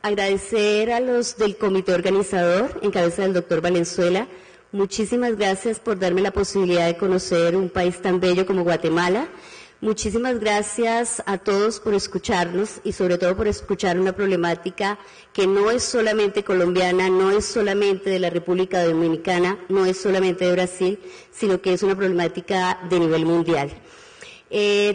Agradecer a los del comité organizador, en cabeza del doctor Valenzuela. Muchísimas gracias por darme la posibilidad de conocer un país tan bello como Guatemala. Muchísimas gracias a todos por escucharnos y sobre todo por escuchar una problemática que no es solamente colombiana, no es solamente de la República Dominicana, no es solamente de Brasil, sino que es una problemática de nivel mundial.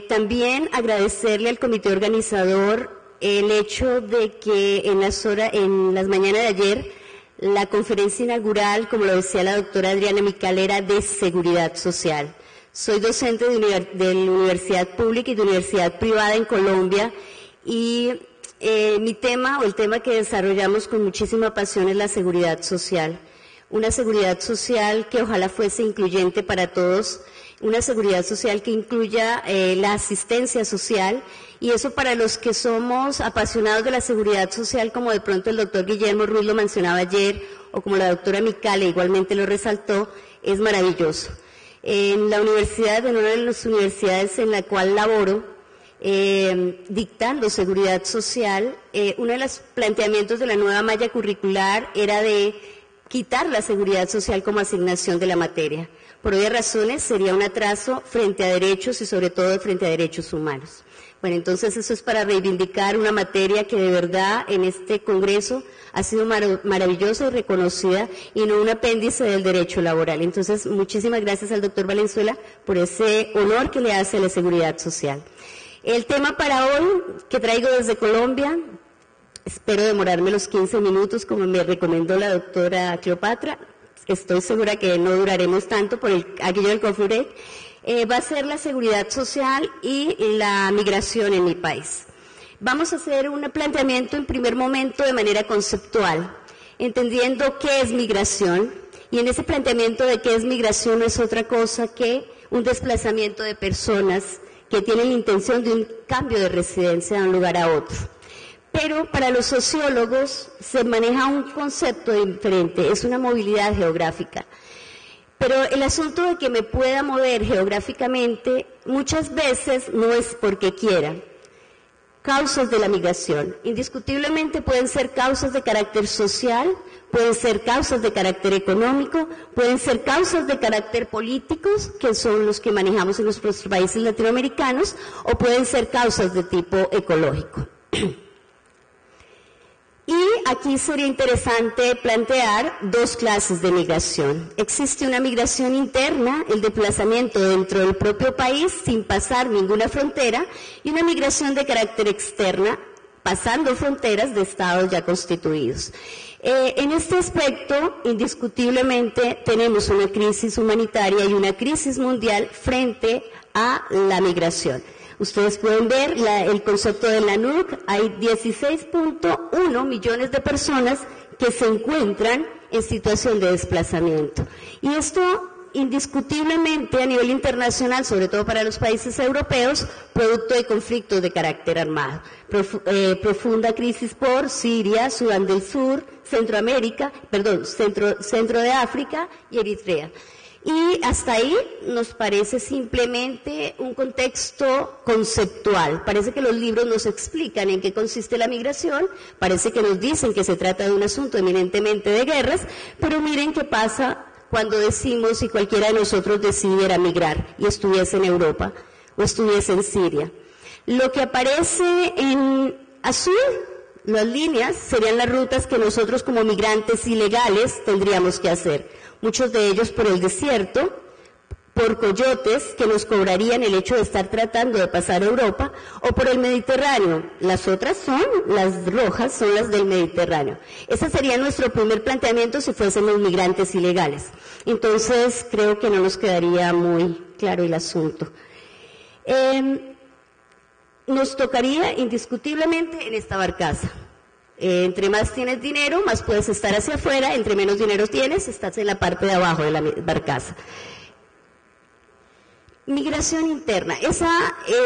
También agradecerle al comité organizador el hecho de que en las mañanas de ayer, la conferencia inaugural, como lo decía la doctora Adriana Mical, era de seguridad social. Soy docente de la universidad pública y de universidad privada en Colombia y mi tema o el tema que desarrollamos con muchísima pasión es la seguridad social. Una seguridad social que ojalá fuese incluyente para todos, una seguridad social que incluya la asistencia social, y eso para los que somos apasionados de la seguridad social, como de pronto el doctor Guillermo Ruiz lo mencionaba ayer, o como la doctora Micale igualmente lo resaltó, es maravilloso. En la universidad, en una de las universidades en la cual laboro, dictando seguridad social, uno de los planteamientos de la nueva malla curricular era de quitar la seguridad social como asignación de la materia. Por obvias razones sería un atraso frente a derechos y sobre todo frente a derechos humanos. Bueno, entonces eso es para reivindicar una materia que de verdad en este Congreso ha sido maravillosa y reconocida y no un apéndice del derecho laboral. Entonces, muchísimas gracias al doctor Valenzuela por ese honor que le hace a la seguridad social. El tema para hoy que traigo desde Colombia, espero demorarme los 15 minutos como me recomendó la doctora Cleopatra, estoy segura que no duraremos tanto por aquello del coffee break. Va a ser la seguridad social y la migración en mi país. Vamos a hacer un planteamiento en primer momento de manera conceptual, entendiendo qué es migración, y en ese planteamiento de qué es migración no es otra cosa que un desplazamiento de personas que tienen la intención de un cambio de residencia de un lugar a otro. Pero para los sociólogos se maneja un concepto diferente, es una movilidad geográfica. Pero el asunto de que me pueda mover geográficamente muchas veces no es porque quiera. Causas de la migración. Indiscutiblemente pueden ser causas de carácter social, pueden ser causas de carácter económico, pueden ser causas de carácter políticos, que son los que manejamos en nuestros países latinoamericanos, o pueden ser causas de tipo ecológico. Y aquí sería interesante plantear dos clases de migración. Existe una migración interna, el desplazamiento dentro del propio país sin pasar ninguna frontera, y una migración de carácter externa, pasando fronteras de estados ya constituidos. En este aspecto, indiscutiblemente, tenemos una crisis humanitaria y una crisis mundial frente a la migración. Ustedes pueden ver el concepto de la NUC, hay 16.1 millones de personas que se encuentran en situación de desplazamiento. Y esto, indiscutiblemente, a nivel internacional, sobre todo para los países europeos, producto de conflictos de carácter armado. Profunda crisis por Siria, Sudán del Sur, centro de África y Eritrea. Y hasta ahí nos parece simplemente un contexto conceptual. Parece que los libros nos explican en qué consiste la migración, parece que nos dicen que se trata de un asunto eminentemente de guerras, pero miren qué pasa cuando decimos si cualquiera de nosotros decidiera migrar y estuviese en Europa o estuviese en Siria. Lo que aparece en azul, las líneas, serían las rutas que nosotros como migrantes ilegales tendríamos que hacer. Muchos de ellos por el desierto, por coyotes que nos cobrarían el hecho de estar tratando de pasar a Europa, o por el Mediterráneo. Las otras son, las rojas, son las del Mediterráneo. Ese sería nuestro primer planteamiento si fuésemos migrantes ilegales. Entonces, creo que no nos quedaría muy claro el asunto. Nos tocaría indiscutiblemente en esta barcaza. Entre más tienes dinero, más puedes estar hacia afuera, entre menos dinero tienes, estás en la parte de abajo de la barcaza. Migración interna.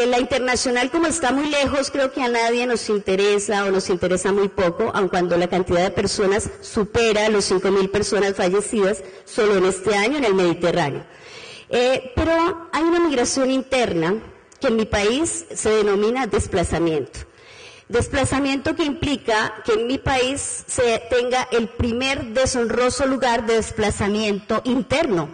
La internacional, como está muy lejos, creo que a nadie nos interesa o nos interesa muy poco, aun cuando la cantidad de personas supera los 5.000 personas fallecidas solo en este año en el Mediterráneo. Pero hay una migración interna que en mi país se denomina desplazamiento. Desplazamiento que implica que en mi país se tenga el primer deshonroso lugar de desplazamiento interno.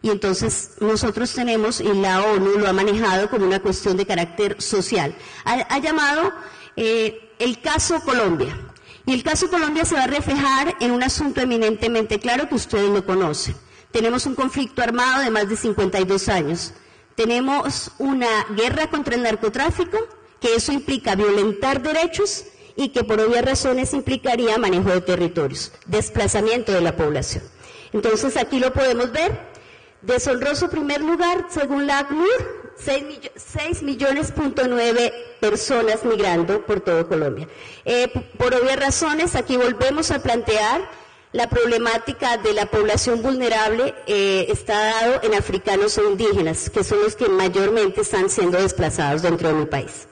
Y entonces nosotros tenemos, y la ONU lo ha manejado como una cuestión de carácter social. Ha llamado el caso Colombia. Y el caso Colombia se va a reflejar en un asunto eminentemente claro que ustedes lo conocen. Tenemos un conflicto armado de más de 52 años. Tenemos una guerra contra el narcotráfico, que eso implica violentar derechos y que por obvias razones implicaría manejo de territorios, desplazamiento de la población. Entonces aquí lo podemos ver, deshonroso primer lugar, según la ACNUR, 6,9 millones personas migrando por todo Colombia. Por obvias razones, aquí volvemos a plantear la problemática de la población vulnerable, está dado en africanos e indígenas, que son los que mayormente están siendo desplazados dentro de mi país.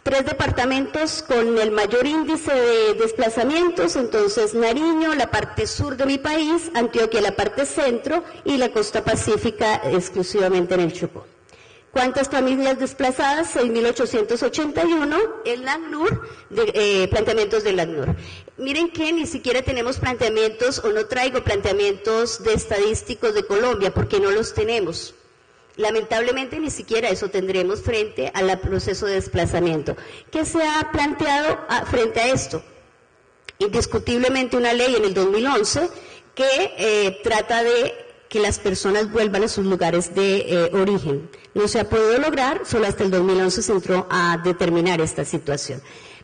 3 departamentos con el mayor índice de desplazamientos, entonces Nariño, la parte sur de mi país, Antioquia, la parte centro y la costa pacífica exclusivamente en el Chocó. ¿Cuántas familias desplazadas? 6.881, el ACNUR, planteamientos del ACNUR. Miren que ni siquiera tenemos planteamientos, o no traigo planteamientos de estadísticos de Colombia, porque no los tenemos. Lamentablemente ni siquiera eso tendremos frente al proceso de desplazamiento. ¿Qué se ha planteado frente a esto? Indiscutiblemente una ley en el 2011 que trata de que las personas vuelvan a sus lugares de origen. No se ha podido lograr, solo hasta el 2011 se entró a determinar esta situación.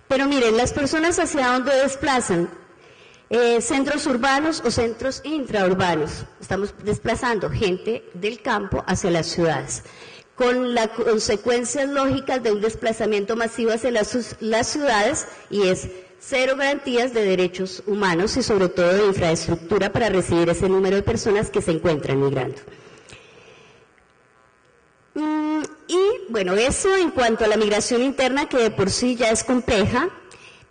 Pero miren, las personas hacia dónde desplazan, centros urbanos o centros intraurbanos. Estamos desplazando gente del campo hacia las ciudades, con las consecuencias lógicas de un desplazamiento masivo hacia las ciudades, y es cero garantías de derechos humanos y sobre todo de infraestructura para recibir ese número de personas que se encuentran migrando. Y bueno, eso en cuanto a la migración interna, que de por sí ya es compleja,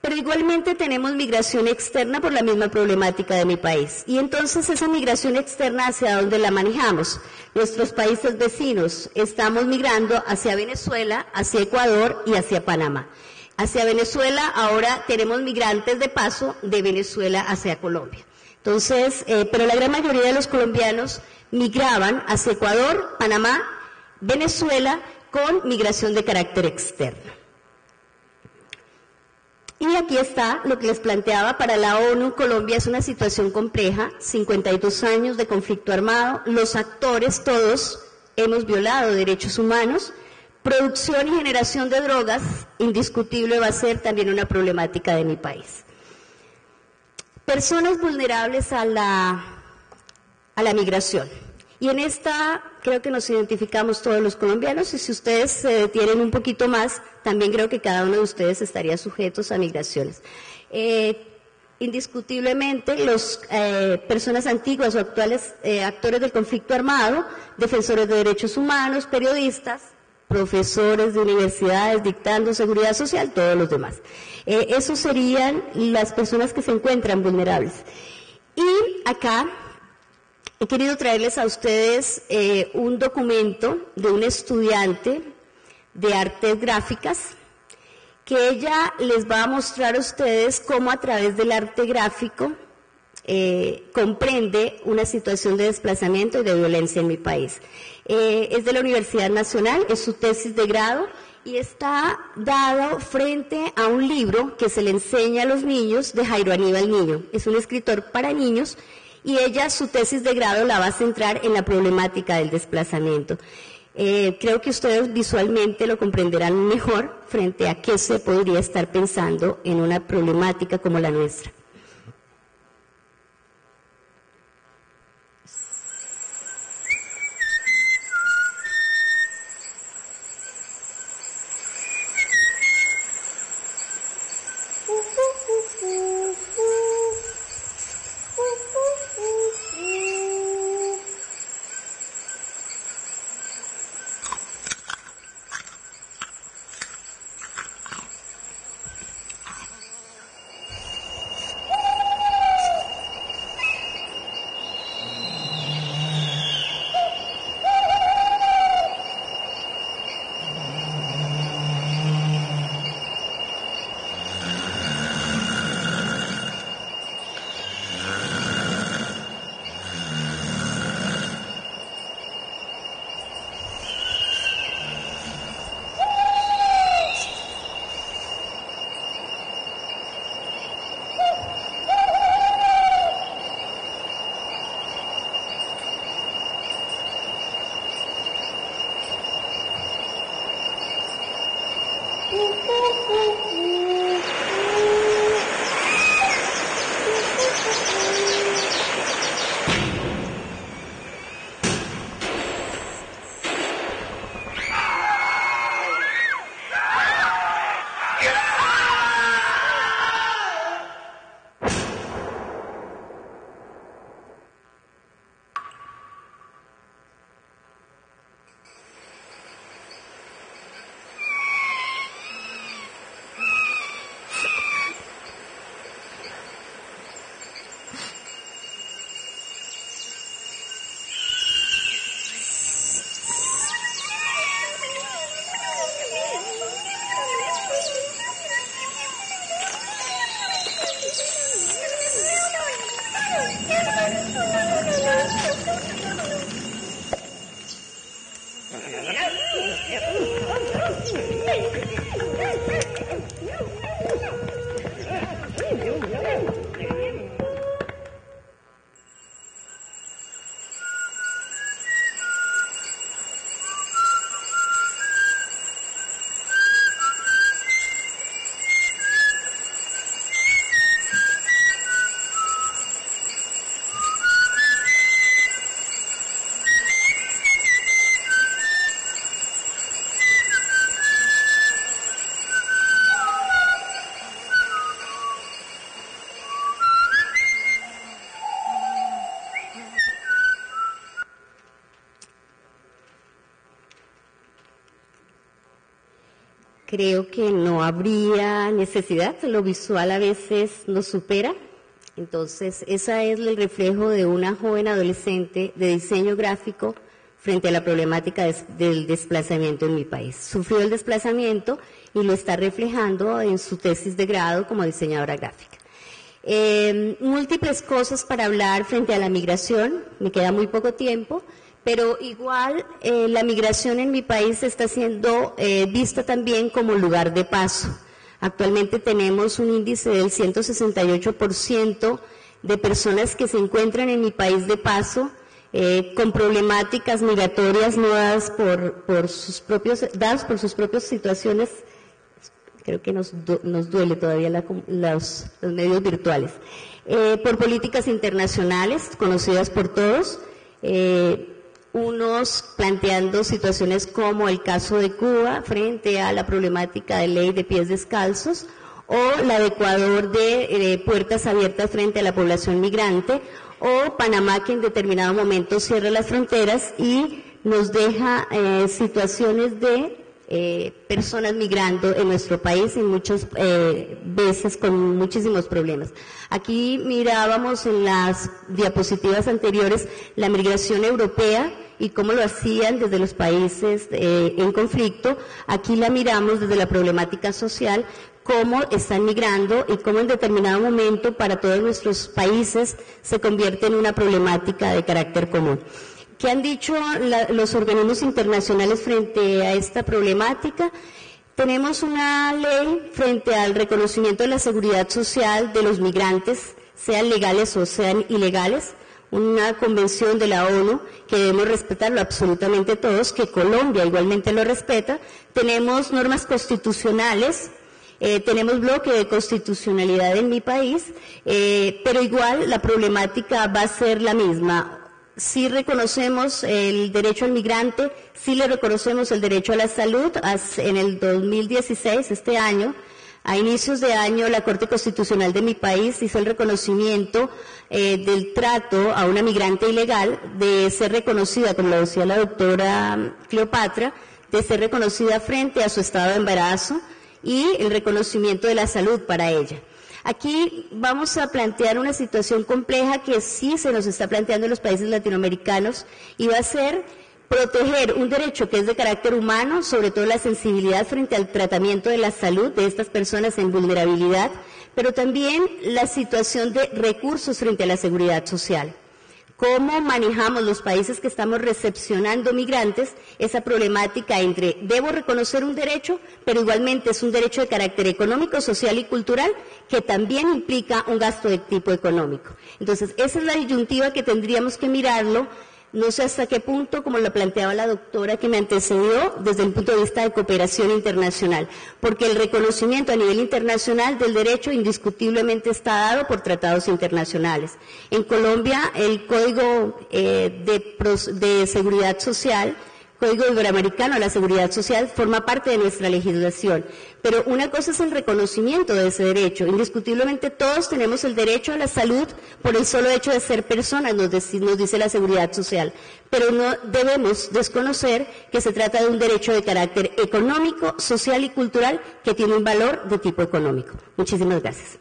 pero igualmente tenemos migración externa por la misma problemática de mi país. Y entonces esa migración externa, ¿hacia dónde la manejamos? Nuestros países vecinos, estamos migrando hacia Venezuela, hacia Ecuador y hacia Panamá. Hacia Venezuela ahora tenemos migrantes de paso de Venezuela hacia Colombia. Entonces, pero la gran mayoría de los colombianos migraban hacia Ecuador, Panamá, Venezuela, con migración de carácter externo. Y aquí está lo que les planteaba, para la ONU, Colombia es una situación compleja, 52 años de conflicto armado, los actores todos hemos violado derechos humanos, producción y generación de drogas, indiscutible va a ser también una problemática de mi país. Personas vulnerables a la migración. Y en esta creo que nos identificamos todos los colombianos, y si ustedes se detienen un poquito más, también creo que cada uno de ustedes estaría sujetos a migraciones. Indiscutiblemente, las personas antiguas o actuales actores del conflicto armado, defensores de derechos humanos, periodistas, profesores de universidades dictando seguridad social, todos los demás. Esos serían las personas que se encuentran vulnerables. Y acá he querido traerles a ustedes un documento de una estudiante de artes gráficas, que ella les va a mostrar a ustedes cómo a través del arte gráfico comprende una situación de desplazamiento y de violencia en mi país. Es de la Universidad Nacional, es su tesis de grado, y está dado frente a un libro que se le enseña a los niños de Jairo Aníbal Niño. Es un escritor para niños, y ella su tesis de grado la va a centrar en la problemática del desplazamiento. Creo que ustedes visualmente lo comprenderán mejor frente a qué se podría estar pensando en una problemática como la nuestra. Creo que no habría necesidad, lo visual a veces nos supera. Entonces, ese es el reflejo de una joven adolescente de diseño gráfico frente a la problemática del desplazamiento en mi país. Sufrió el desplazamiento y lo está reflejando en su tesis de grado como diseñadora gráfica. Múltiples cosas para hablar frente a la migración, me queda muy poco tiempo, pero igual la migración en mi país está siendo vista también como lugar de paso. Actualmente tenemos un índice del 168% de personas que se encuentran en mi país de paso, con problemáticas migratorias no dadas por sus propias situaciones. Creo que nos duele todavía los medios virtuales. Por políticas internacionales conocidas por todos, unos planteando situaciones como el caso de Cuba frente a la problemática de ley de pies descalzos, o la de Ecuador de puertas abiertas frente a la población migrante, o Panamá, que en determinado momento cierra las fronteras y nos deja situaciones de personas migrando en nuestro país y muchas veces con muchísimos problemas. Aquí mirábamos en las diapositivas anteriores la migración europea y cómo lo hacían desde los países en conflicto. Aquí la miramos desde la problemática social, cómo están migrando y cómo en determinado momento para todos nuestros países se convierte en una problemática de carácter común. ¿Qué han dicho los organismos internacionales frente a esta problemática? Tenemos una ley frente al reconocimiento de la seguridad social de los migrantes, sean legales o sean ilegales, una convención de la ONU que debemos respetarlo absolutamente todos, que Colombia igualmente lo respeta. Tenemos normas constitucionales, tenemos bloque de constitucionalidad en mi país, pero igual la problemática va a ser la misma. Sí reconocemos el derecho al migrante, sí le reconocemos el derecho a la salud. En el 2016, este año, a inicios de año, la Corte Constitucional de mi país hizo el reconocimiento del trato a una migrante ilegal, de ser reconocida, como lo decía la doctora Cleopatra, de ser reconocida frente a su estado de embarazo y el reconocimiento de la salud para ella. Aquí vamos a plantear una situación compleja que sí se nos está planteando en los países latinoamericanos y va a ser proteger un derecho que es de carácter humano, sobre todo la sensibilidad frente al tratamiento de la salud de estas personas en vulnerabilidad, pero también la situación de recursos frente a la seguridad social. ¿Cómo manejamos los países que estamos recepcionando migrantes esa problemática entre debo reconocer un derecho, pero igualmente es un derecho de carácter económico, social y cultural que también implica un gasto de tipo económico? Entonces, esa es la disyuntiva que tendríamos que mirarlo. No sé hasta qué punto, como lo planteaba la doctora que me antecedió, desde el punto de vista de cooperación internacional, porque el reconocimiento a nivel internacional del derecho indiscutiblemente está dado por tratados internacionales. En Colombia, el Código de Seguridad Social, Código Iberoamericano a la Seguridad Social, forma parte de nuestra legislación. Pero una cosa es el reconocimiento de ese derecho. Indiscutiblemente todos tenemos el derecho a la salud por el solo hecho de ser personas, nos dice la Seguridad Social. Pero no debemos desconocer que se trata de un derecho de carácter económico, social y cultural que tiene un valor de tipo económico. Muchísimas gracias.